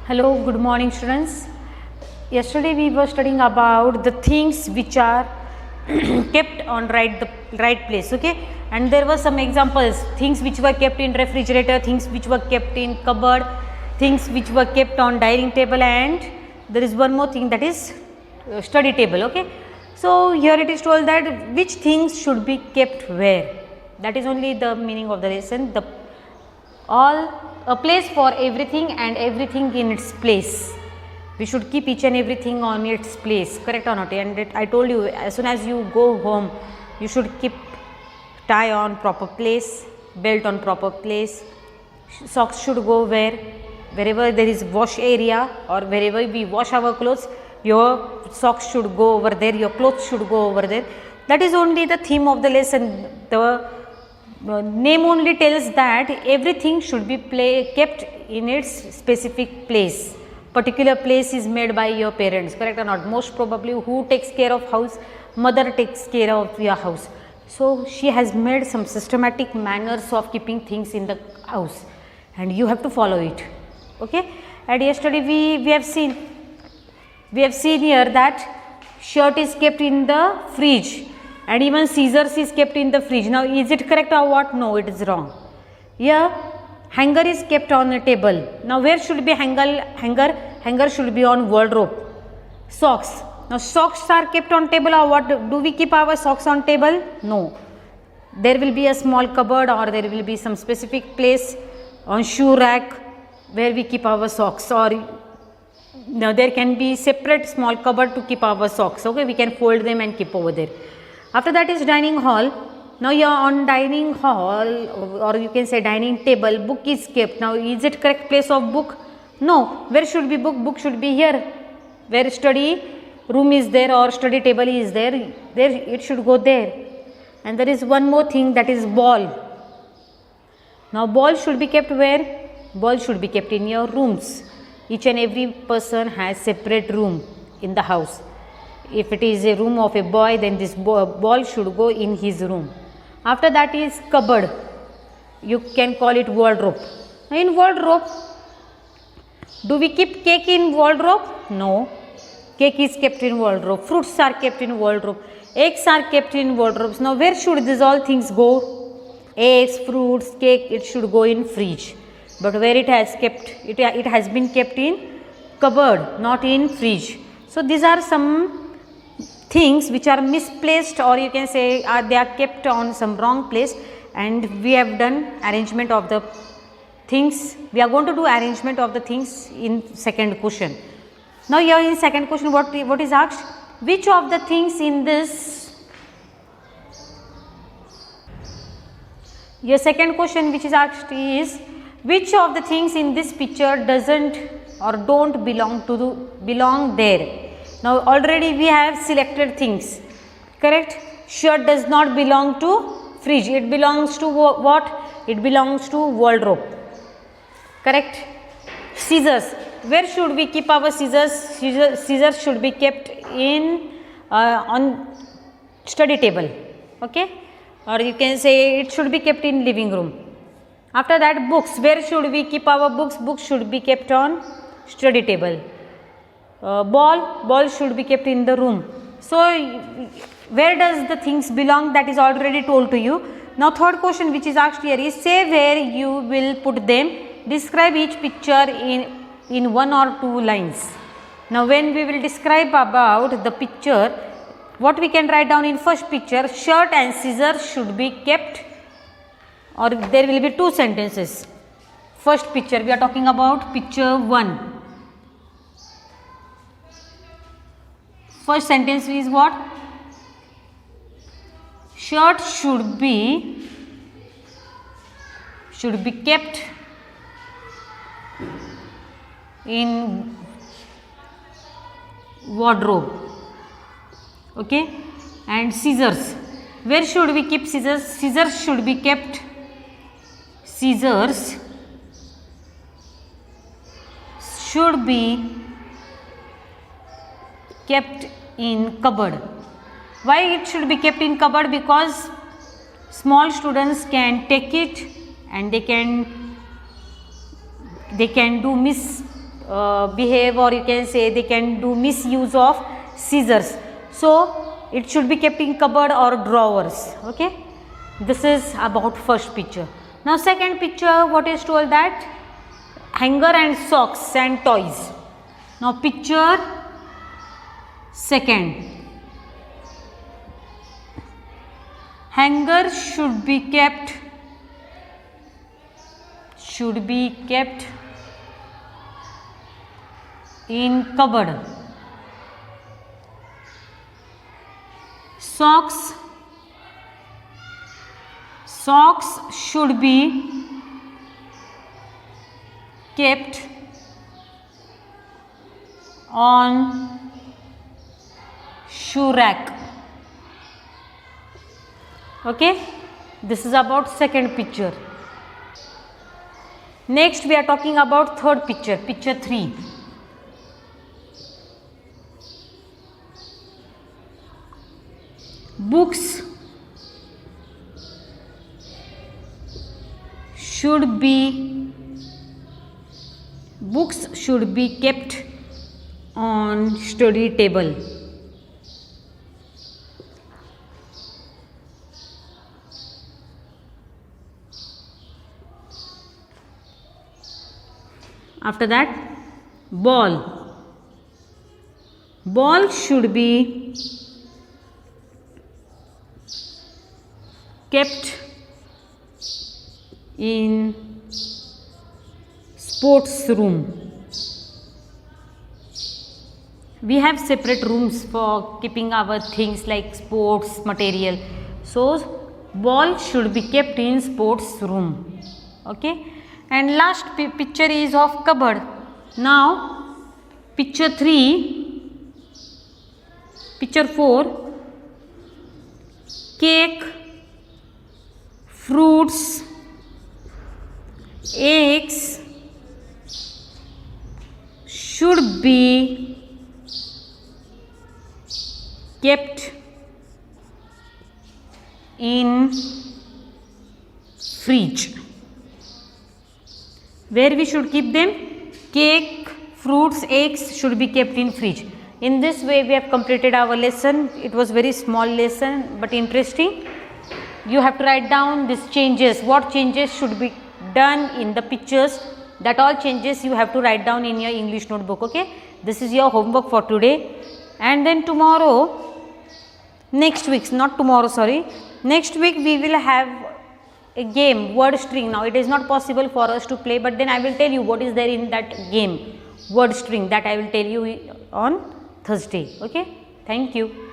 Hello, good morning students. Yesterday we were studying about the things which are kept on the right place, okay, and there were some examples, things which were kept in refrigerator, things which were kept in cupboard, things which were kept on dining table, and there is one more thing, that is study table, okay. So here it is told that which things should be kept where. That is only the meaning of the lesson. A place for everything and everything in its place. We should keep each and everything on its place, correct or not? And I told you, as soon as you go home, you should keep tie on proper place, belt on proper place, socks should go wherever there is wash area or wherever we wash our clothes, your socks should go over there, your clothes should go over there. That is only the theme of the lesson. The name only tells that everything should be kept in its specific place. Particular place is made by your parents, correct or not? Most probably who takes care of house? Mother takes care of your house. So she has made some systematic manners of keeping things in the house and you have to follow it, okay. And yesterday we have seen here that shirt is kept in the fridge and even scissors is kept in the fridge. Now is it correct or what? No, it is wrong. Here hanger is kept on a table. Now where should be hanger? Hanger should be on wardrobe. Socks. Now socks are kept on table or what? Do we keep our socks on table? No. There will be a small cupboard or there will be some specific place on shoe rack where we keep our socks, or now there can be separate small cupboard to keep our socks, okay. We can fold them and keep over there. After that is dining hall. Now you are on dining hall or you can say dining table, book is kept. Now is it correct place of book? No. Where should be book? Book should be here. Where study room is there or study table is there it should go there. And there is one more thing, that is ball. Now ball should be kept where? Ball should be kept in your rooms. Each and every person has separate room in the house. If it is a room of a boy, then this ball should go in his room. After that is cupboard. You can call it wardrobe. In wardrobe, do we keep cake in wardrobe? No. Cake is kept in wardrobe. Fruits are kept in wardrobe. Eggs are kept in wardrobes. Now where should these all things go? Eggs, fruits, cake, it should go in fridge. But where it has kept, it has been kept in cupboard, not in fridge. So these are some things which are misplaced, or you can say they are kept on some wrong place, and we have done arrangement of the things. We are going to do arrangement of the things in second question. Now here in second question what is asked? Which of the things in this, your second question which is asked is, which of the things in this picture doesn't or don't belong there? Now already we have selected things, correct? Shirt does not belong to fridge. It belongs to what? It belongs to wardrobe, correct? Scissors. Where should we keep our scissors? Scissors should be kept in on study table, okay? Or you can say it should be kept in living room. After that, books. Where should we keep our books? Books should be kept on study table. Ball should be kept in the room. So where does the things belong? That is already told to you. Now third question which is asked here is, say where you will put them. Describe each picture in one or two lines. Now when we will describe about the picture, what we can write down in first picture, shirt and scissors should be kept, or there will be two sentences. First picture, we are talking about picture 1. First sentence is what? Shirt should be kept in wardrobe, okay. And scissors, where should we keep scissors? Scissors should be kept in cupboard. Why it should be kept in cupboard? Because small students can take it and they can do behave, or you can say they can do misuse of scissors. So it should be kept in cupboard or drawers. Okay, this is about first picture. Now second picture, what is told that hanger and socks and toys. Now picture second, hanger should be kept in cupboard. Socks should be kept on shoe rack. Okay, this is about second picture. Next we are talking about third picture, picture 3. Books should be kept on study table. After that, ball should be kept in sports room. We have separate rooms for keeping our things like sports material. So ball should be kept in sports room. Okay, and last picture is of cupboard. Now picture 4, cake, fruits, eggs should be kept in fridge. Where we should keep them? Cake, fruits, eggs should be kept in fridge. In this way we have completed our lesson. It was very small lesson but interesting. You have to write down these changes, what changes should be done in the pictures. That all changes you have to write down in your English notebook. Okay, this is your homework for today. And then next week we will have a game, word string. Now it is not possible for us to play, but then I will tell you what is there in that game, word string, that I will tell you on Thursday. Okay, thank you.